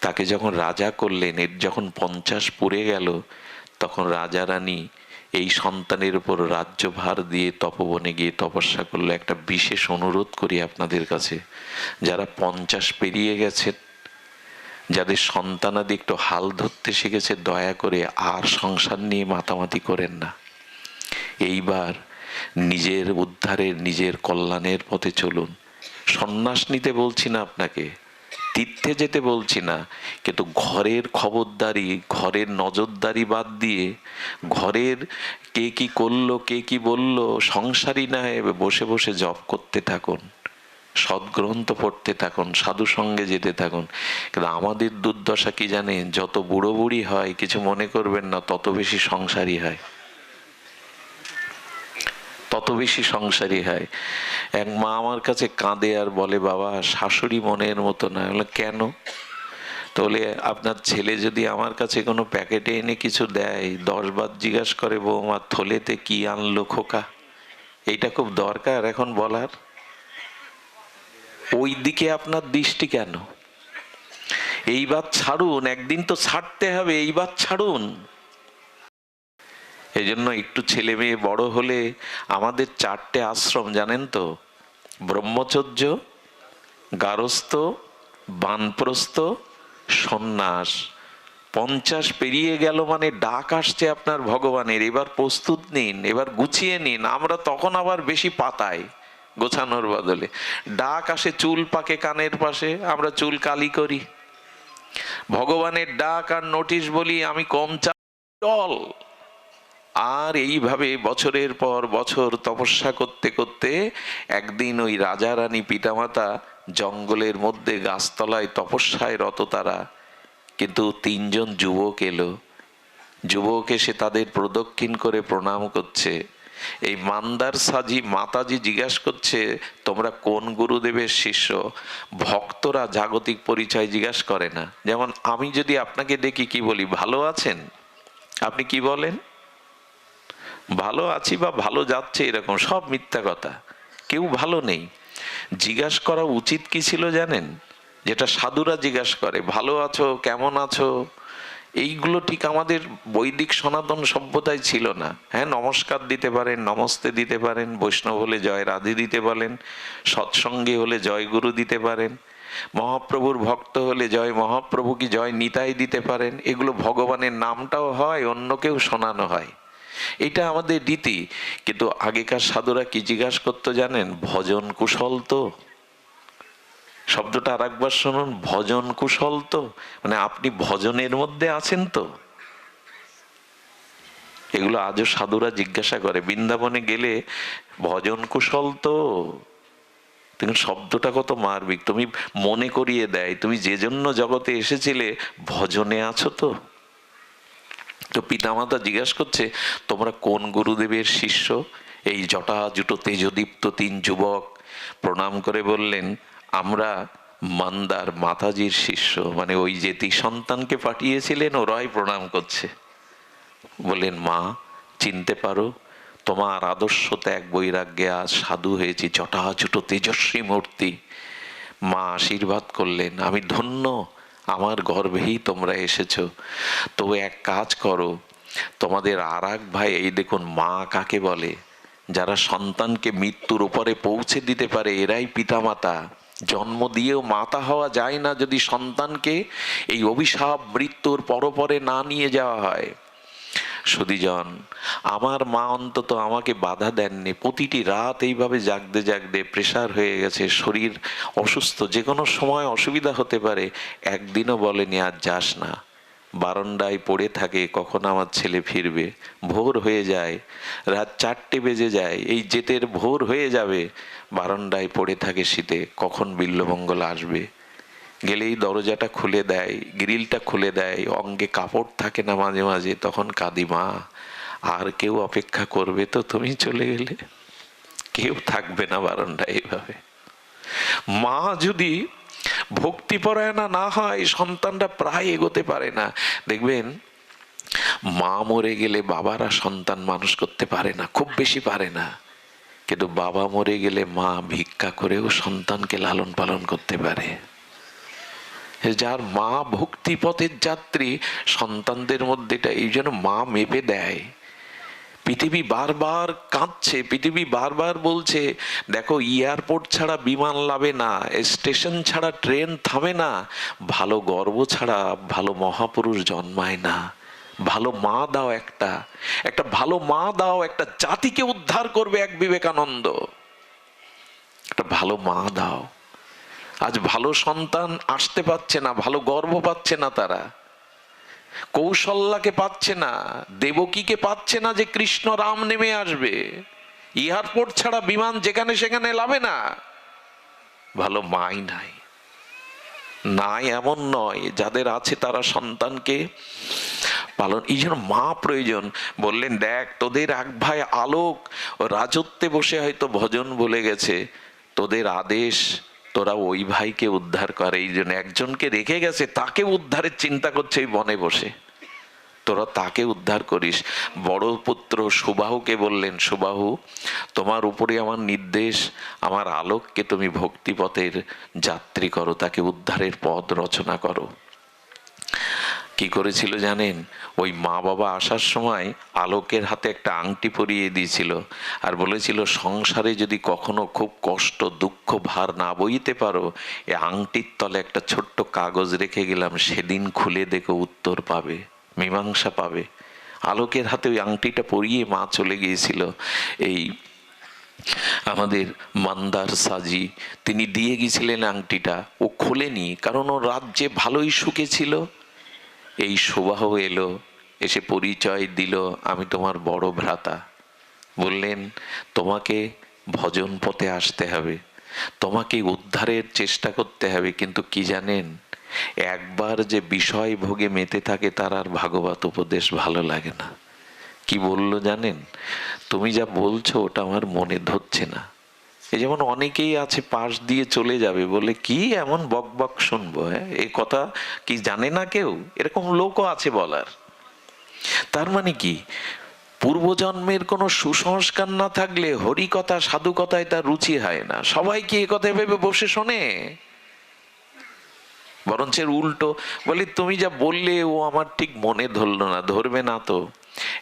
তাকে যখন রাজা করলেন, এর যখন 50 পুড়ে গেল, তখন রাজা রানী এই সন্তানের উপর রাজ্যভার দিয়ে তপবনে গিয়ে তপস্যা করলো। একটা বিশেষ অনুরোধ করি আপনাদের কাছে, যারা 50 পেরিয়ে গেছেন, যাদের সন্তানাদি একটু হাল ধরতে শিখেছে, দয়া করে আর সংসার নিয়ে মাতামাতি করেন না। এইবার নিজের উদ্ধারের, নিজের কল্যাণের পথে চলুন। সন্ন্যাস নিতে বলছি না আপনাকে, তীর্থে যেতে বলছি না, কিন্তু ঘরের খবরদারি, ঘরের নজরদারি বাদ দিয়ে, ঘরের কে কি করলো, কে কি বললো, সংসারী না হয়ে বসে বসে জপ করতে থাকুন, সদ্গ্রন্থ পড়তে থাকুন, সাধু সঙ্গে যেতে থাকুন। কিন্তু আমাদের দুর্দশা কি জানেন? যত বুড়ো বুড়ি হয়, কিছু মনে করবেন না, তত বেশি সংসারী হয়, তত বেশি সংসারী হয়। এক মা আমার কাছে কাঁদে আর বলে, বাবা শাশুড়ি মনের মতো না। বলে কেন? তো বলে, আপনার ছেলে যদি আমার কাছে কোনো প্যাকেটে এনে কিছু দেয়, 10 বার জিজ্ঞাসা করে, বৌমা থলেতে কি আনলো খোকা? এইটা খুব দরকার এখন বলার। ওই দিকে আপনার দৃষ্টি কেন? এইবার ছাড়ুন, একদিন তো ছাড়তে হবে, এইবার ছাড়ুন। এই জন্য একটু ছেলে মেয়ে বড় হলে, আমাদের 4টে আশ্রম জানেন তো? ব্রহ্মচর্য, গারস্থ, বানপ্রস্থ, সন্ন্যাস। 50 পেরিয়ে গেল মানে ডাক আসছে আপনার ভগবানের। এবার প্রস্তুত নিন, এবার গুছিয়ে নিন। আমরা তখন আবার বেশি পাতাই গোছানোর বদলে। ডাক আসে, চুল পাকে কানের পাশে, আমরা চুল কালি করি। ভগবানের ডাক আর নোটিশ বলি, আমি কম চল। আর এইভাবে বছরের পর বছর তপস্যা করতে করতে একদিন ওই রাজা রানী পিতামাতা জঙ্গলের মধ্যে গাছতলায় তপস্যায় রত তারা। কিন্তু 3 জন যুবক এলো। যুবক এসে তাদের প্রদক্ষিণ করে প্রণাম করছে। এই মান্দার সাজি মাতাজি জিজ্ঞাসা করছে, তোমরা কোন গুরুদেবের শিষ্য? ভক্তরা জাগতিক পরিচয় জিজ্ঞাসা করে না। যেমন আমি যদি আপনাকে দেখি, কি বলি? ভালো আছেন? আপনি কি বলেন? ভালো আছি বা ভালো যাচ্ছে, এরকম সব মিথ্যা কথা। কেউ ভালো নেই। জিজ্ঞাসা করা উচিত কি ছিল জানেন? যেটা সাধুরা জিজ্ঞাসা করে, ভালো আছো, কেমন আছো। এইগুলো ঠিক আমাদের বৈদিক সনাতন সভ্যতায় ছিল না। হ্যাঁ, নমস্কার দিতে পারেন, নমস্তে দিতে পারেন, বৈষ্ণব হলে জয় রাধে দিতে বলেন, সৎসঙ্গী হলে জয় গুরু দিতে পারেন, মহাপ্রভুর ভক্ত হলে জয় মহাপ্রভু কি জয় নিতাই দিতে পারেন। এগুলো ভগবানের নামটাও হয়, অন্যকেও শোনানো হয়। এটা আমাদের রীতি। কিন্তু আগেকার সাধুরা কি জিজ্ঞাসা করতো জানেন? ভজন কুশল তো? শব্দটা আর একবার শুনুন, ভজন কুশল তো, মানে আপনি ভজনের মধ্যে আছেন তো। এগুলো আজও সাধুরা জিজ্ঞাসা করে, বৃন্দাবনে গেলে ভজন কুশল তো। দেখুন শব্দটা কত মার্মিক, তুমি মনে করিয়ে দেয় তুমি যে জন্য জগতে এসেছিলে ভজনে আছো তো। তো পিতামাতা জিজ্ঞাসা করছে, তোমরা কোন গুরুদেবের শিষ্য? এই জটা জুটো তেজদীপ্ত তিন যুবক প্রণাম করে বললেন, আমরা মান্দার মাতাজির শিষ্য, মানে ওই যেটি সন্তানকে পাঠিয়েছিলেন ওরাই প্রণাম করছে। বললেন, মা চিনতে পারো? তোমার আদর্শ ত্যাগ বৈরাগ্যে আজ সাধু হয়েছি, জটাজুটো তেজস্বী মূর্তি। মা আশীর্বাদ করলেন, আমি ধন্য, আমার গর্ভেই তোমরা এসেছো। তো এক কাজ করো, তোমাদের আর এক ভাই, এই দেখুন মা কাকে বলে, যারা সন্তানকে মৃত্যুর উপরে পৌঁছে দিতে পারে এরাই পিতামাতা। জন্ম দিয়েও মাতা হওয়া যায় না যদি সন্তানকে এই অভিশাপ মৃত্যুর পরপরে না নিয়ে যাওয়া হয়। সুধীজন, আমার মা অন্তত আমাকে বাধা দেননি। প্রতিটি রাত এইভাবে জাগতে জাগতে প্রেসার হয়ে গেছে, শরীর অসুস্থ, যে কোনো সময় অসুবিধা হতে পারে, একদিনও বলেনি আজ যাস না। বারান্দায় পড়ে থাকে কখন আমার ছেলে ফিরবে। ভোর হয়ে যায়, রাত 4টে বেজে যায়, এই জেতের ভোর হয়ে যাবে, বারান্দায় পড়ে থাকে শীতে, কখন বিল্বমঙ্গল আসবে। গেলেই দরজাটা খুলে দেয়, গ্রিলটা খুলে দেয়, অঙ্গে কাপড় থাকে না মাঝে মাঝে, তখন কাঁদি, মা আর কেউ অপেক্ষা করবে তো? তুমি চলে গেলে কেউ থাকবে না বারান্দায়। এইভাবে মা যদি ভক্তিপরায়ণা না হয় সন্তানরা প্রায় এগোতে পারে না। দেখবেন মা মরে গেলে বাবারা সন্তান মানুষ করতে পারে না, খুব বেশি পারে না, কিন্তু বাবা মরে গেলে মা ভিক্ষা করেও সন্তানকে লালন পালন করতে পারে। যার মা ভক্তি পথের যাত্রী, সন্তানদের মধ্যে এটা এই জন্য মা মেপে দেয়। পৃথিবী বারবার কাঁদছে, পৃথিবী বারবার বলছে দেখো এয়ারপোর্ট ছাড়া বিমান লাভে না, স্টেশন ছাড়া ট্রেন থামে না, ভালো গর্ব ছাড়া ভালো মহাপুরুষ জন্মায় না। ভালো মা দাও, একটা ভালো মা দাও, একটা জাতিকে উদ্ধার করবে এক বিবেকানন্দ। একটা ভালো মা দাও। আজ ভালো সন্তান আসতে পারছে না, ভালো গর্ভ পাচ্ছে না, তারা কৌশল্যাকে পাচ্ছে না, দেবকীকে পাচ্ছে না যে কৃষ্ণ রাম নেমে আসবে। এয়ারপোর্ট ছাড়া বিমান যেখানে সেখানে লাভে না। ভালো মাই নাই, নাই এমন নয়, যাদের আছে তারা সন্তানকে পালন, এই জন্য মা প্রয়োজন। বললেন, দেখ তোদের এক ভাই আলোক রাজত্বে বসে হয়তো ভজন বলে গেছে, তোদের আদেশ তোরা ওই ভাইকে উদ্ধার করে। এই জন্য একজনকে রেখে গেছে, তাকে উদ্ধারের চিন্তা করছে এই বনে বসে, তোরা তাকে উদ্ধার করিস। বড় পুত্র সুবাহুকে বললেন, সুবাহু তোমার উপরে আমার নির্দেশ, আমার আলোককে তুমি ভক্তিপথের যাত্রী করো, তাকে উদ্ধারের পথ রচনা করো। কি করেছিল জানেন? ওই মা বাবা আসার সময় আলোকের হাতে একটা আংটি পরিয়ে দিয়েছিল, আর বলেছিল সংসারে যদি কখনো খুব কষ্ট দুঃখ ভার না বইতে পারো, এই আংটির তলে একটা ছোট্ট কাগজ রেখে গেলাম, সেদিন খুলে দেখো উত্তর পাবে, মীমাংসা পাবে। আলোকের হাতে ওই আংটিটা পরিয়ে মা চলে গিয়েছিল। এই আমাদের মান্দার সাজি, তিনি দিয়ে গিয়েছিলেন আংটিটা, ও খোলেনি, কারণ ও রাজ্যে ভালোই সুখে ছিল। এই সুবাহ এলো, এসে পরিচয় দিল, আমি তোমার বড় ভ্রাতা। বললেন, তোমাকে ভজন পথে আসতে হবে, তোমাকে উদ্ধারের চেষ্টা করতে হবে, কিন্তু কি জানেন, একবার যে বিষয় ভোগে মেতে থাকে তার আর ভাগবত উপদেশ ভালো লাগে না। কি বললো জানেন? তুমি যা বলছো ওটা আমার মনে ধরছে না। এই যেমন অনেকেই আছে পাশ দিয়ে চলে যাবে, বলে কি এমন বক বক শুনবো, হ্যাঁ এই কথা কি জানে না কেউ, এরকম লোকও আছে বলার। তার মানে কি, পূর্বজন্মের কোনো সুসংস্কার না থাকলে হরি কথা সাধু কথায় তার রুচি হয় না। সবাই কি এ কথা ভেবে বসে শোনে? বরঞ্চ উল্টো বলি, তুমি যা বললে ও আমার ঠিক মনে ধরলো না। ধরবে না তো?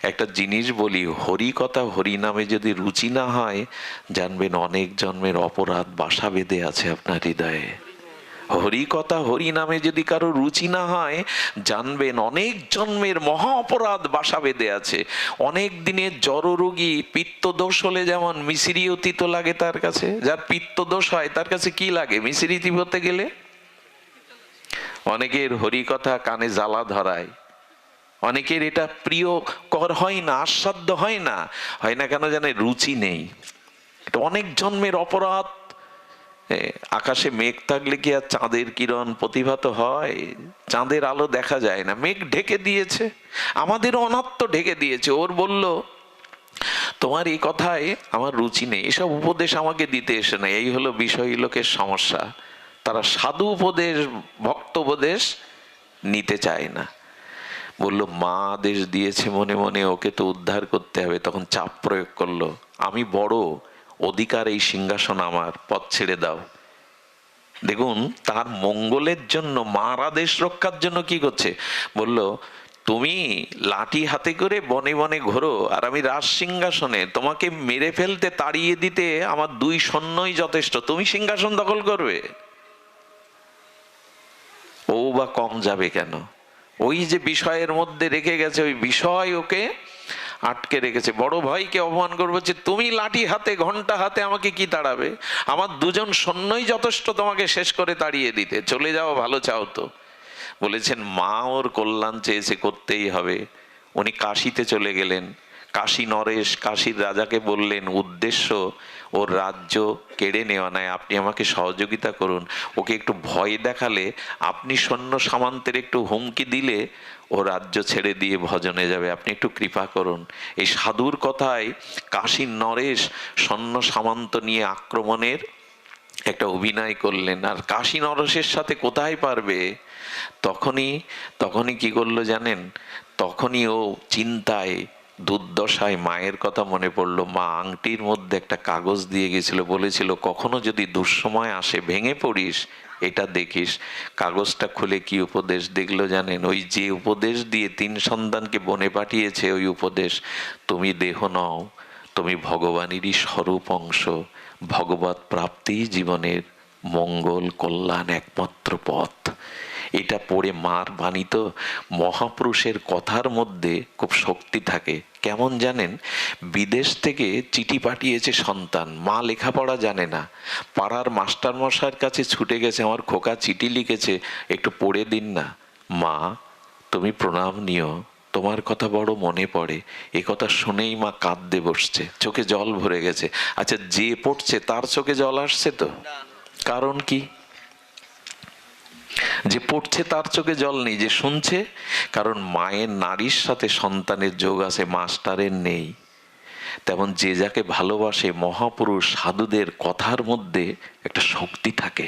একটা জিনিস বলি, হরি কথা হরি নামে যদি রুচি না হয়, জানবেন অনেক জন্মের অপরাধ বাসা বেঁধে আছে আপনার হৃদয়ে। হরি কথা হরি নামে যদি কারো রুচি না হয়, জানবেন অনেক জন্মের মহা অপরাধ বাসা বেঁধে আছে। অনেক দিনের জড়রোগী পিত্তদোষ হলে যেমন মিশিরিও তিতো লাগে তার কাছে, যার পিত্তদোষ হয় তার কাছে কি লাগে মিশিরি তিবোতে গেলে? অনেকের হরি কথা কানে জ্বালা ধরায়, অনেকের এটা প্রিয় কর হয় না, আস্বাদ্য হয় না। হয় না কেন জানে? রুচি নেই। এটা অনেক জন্মের অপরাধ। আকাশে মেঘ থাকলে কি আর চাঁদের কিরণ প্রতিভাত হয়? চাঁদের আলো দেখা যায় না, মেঘ ঢেকে দিয়েছে, আমাদের অনাত্ম ঢেকে দিয়েছে। ওর বলল তোমার এই কথায় আমার রুচি নেই, এসব উপদেশ আমাকে দিতে এসে না। এই হলো বিষয়ী লোকের সমস্যা, তারা সাধু উপদেশ ভক্ত উপদেশ নিতে চায় না। বলল মা আদেশ দিয়েছে মনে মনে ওকে তো উদ্ধার করতে হবে। তখন চাপ প্রয়োগ করলো, আমি বড়, অধিকার এই সিংহাসন আমার, পথ ছেড়ে দাও। দেখুন তার মঙ্গলের জন্য, মার আদেশ রক্ষার জন্য কি করছে। বলল তুমি লাঠি হাতে করে বনে বনে ঘোরো, আর আমি রাজ সিংহাসনে, তোমাকে মেরে ফেলতে তাড়িয়ে দিতে আমার 2 সৈন্যই যথেষ্ট, তুমি সিংহাসন দখল করবে? ও বা কম যাবে কেন? ওই যে বিষয়ের মধ্যে রেখে গেছে, ওই বিষয় ওকে আটকে রেখেছে। বড় ভাইকে অপমান করবো যে তুমি লাঠি হাতে ঘন্টা হাতে আমাকে কি তাড়াবে? আমার 2 জন সৈন্যই যথেষ্ট তোমাকে শেষ করে তাড়িয়ে দিতে, চলে যাও, ভালো চাও তো। বলেছেন মা ওর কল্যাণ চেয়েছে, করতেই হবে। উনি কাশিতে চলে গেলেন। কাশী নরেশ কাশীর রাজাকে বললেন উদ্দেশ্য ওর রাজ্য কেড়ে নেওয়া নয়, আপনি আমাকে সহযোগিতা করুন। ওকে একটু ভয় দেখালে, আপনি সৈন্য সামন্তের একটু হুমকি দিলে ও রাজ্য ছেড়ে দিয়ে ভজনে যাবে, আপনি একটু কৃপা করুন। এই সাধুর কথায় কাশীর নরেশ সৈন্য সামন্ত নিয়ে আক্রমণের একটা অভিনয় করলেন। আর কাশী নরেশের সাথে কোথায় পারবে? তখনই কি করলো জানেন? তখনই ও চিন্তায় দুর্দশায় মায়ের কথা মনে পড়লো। মা আংটির মধ্যে একটা কাগজ দিয়ে গেছিল, বলেছিল কখনো যদি দুঃসময় আসে ভেঙে পড়িস এটা দেখিস। কাগজটা খুলে কি উপদেশ দেখলো জানেন? ওই যে উপদেশ দিয়ে 3 সন্তানকে বনে পাঠিয়েছে, ওই উপদেশ, তুমি দেহ নও, তুমি ভগবানেরই স্বরূপ অংশ, ভগবত প্রাপ্তি জীবনের মঙ্গল কল্যাণ একমাত্র পথ। এটা পড়ে মার বাণী তো, মহাপুরুষের কথার মধ্যে খুব শক্তি থাকে। কেমন জানেন? বিদেশ থেকে চিঠি পাঠিয়েছে সন্তান, মা লেখাপড়া জানে না, পাড়ার মাস্টার মশাইয়ের কাছে ছুটে গেছে, আমার খোকা চিঠি লিখেছে, একটু পড়ে দিন না। মা তুমি প্রণাম নিও, তোমার কথা বড় মনে পড়ে। এ কথা শুনেই মা কাঁদতে বসছে, চোখে জল ভরে গেছে। আচ্ছা যে পড়ছে তার চোখে জল আসছে তো? কারণ কি? যে পড়ছে তার চোখে জল নেই, যে শুনছে। কারণ মায়ের নারীর সাথে সন্তানের যোগ আছে, মাস্টারের নেই। তেমন যে যাকে ভালোবাসে, মহাপুরুষ সাধুদের কথার মধ্যে একটা শক্তি থাকে।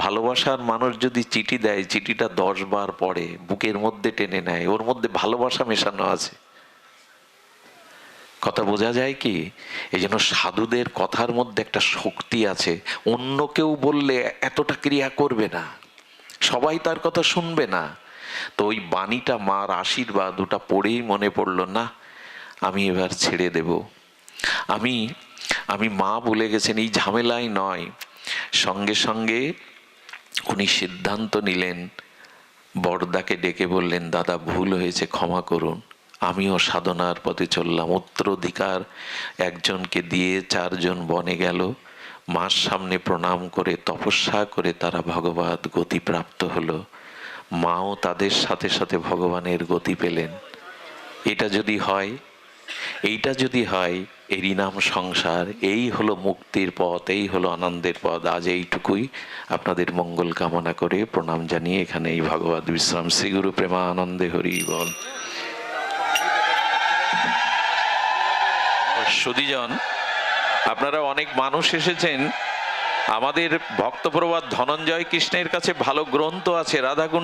ভালোবাসার মানুষ যদি চিঠি দেয়, চিঠিটা 10 বার পড়ে, বুকের মধ্যে টেনে নেয়, ওর মধ্যে ভালোবাসা মেশানো আছে। কথা বোঝা যায় কি? এই জন্য সাধুদের কথার মধ্যে একটা শক্তি আছে। অন্য কেউ বললে এতটা ক্রিয়া করবে না, সবাই তার কথা শুনবে না। তো ওই বাণীটা, মার আশীর্বাদ, ওটা পড়েই মনে পড়লো, না আমি এবার ছেড়ে দেব। আমি মা বলে গেছেন, এই ঝামেলায় নয়। সঙ্গে সঙ্গে উনি সিদ্ধান্ত নিলেন, বড়দাকে ডেকে বললেন দাদা ভুল হয়েছে, ক্ষমা করুন। আমিও সাধনার পথে চললাম। উত্তরাধিকার একজনকে দিয়ে 4 জন বনে গেল, মার সামনে প্রণাম করে তপস্যা করে তারা ভগবত গতি প্রাপ্ত হলো। মাও তাদের সাথে সাথে ভগবানের গতি পেলেন। এটা যদি হয়, এইটা যদি হয়, এরই নাম সংসার। এই হলো মুক্তির পথ, এই হলো আনন্দের পথ। আজ এইটুকুই, আপনাদের মঙ্গল কামনা করে প্রণাম জানিয়ে এখানে এই ভগবত বিশ্রাম। শ্রী গুরু প্রেমানন্দে হরি বল। সুধীজন, আপনারা অনেক মানুষ এসেছেন। আমাদের ভক্তপ্রবাদ ধনঞ্জয় কৃষ্ণের কাছে ভালো গ্রন্থ আছে, রাধাকুণ্ড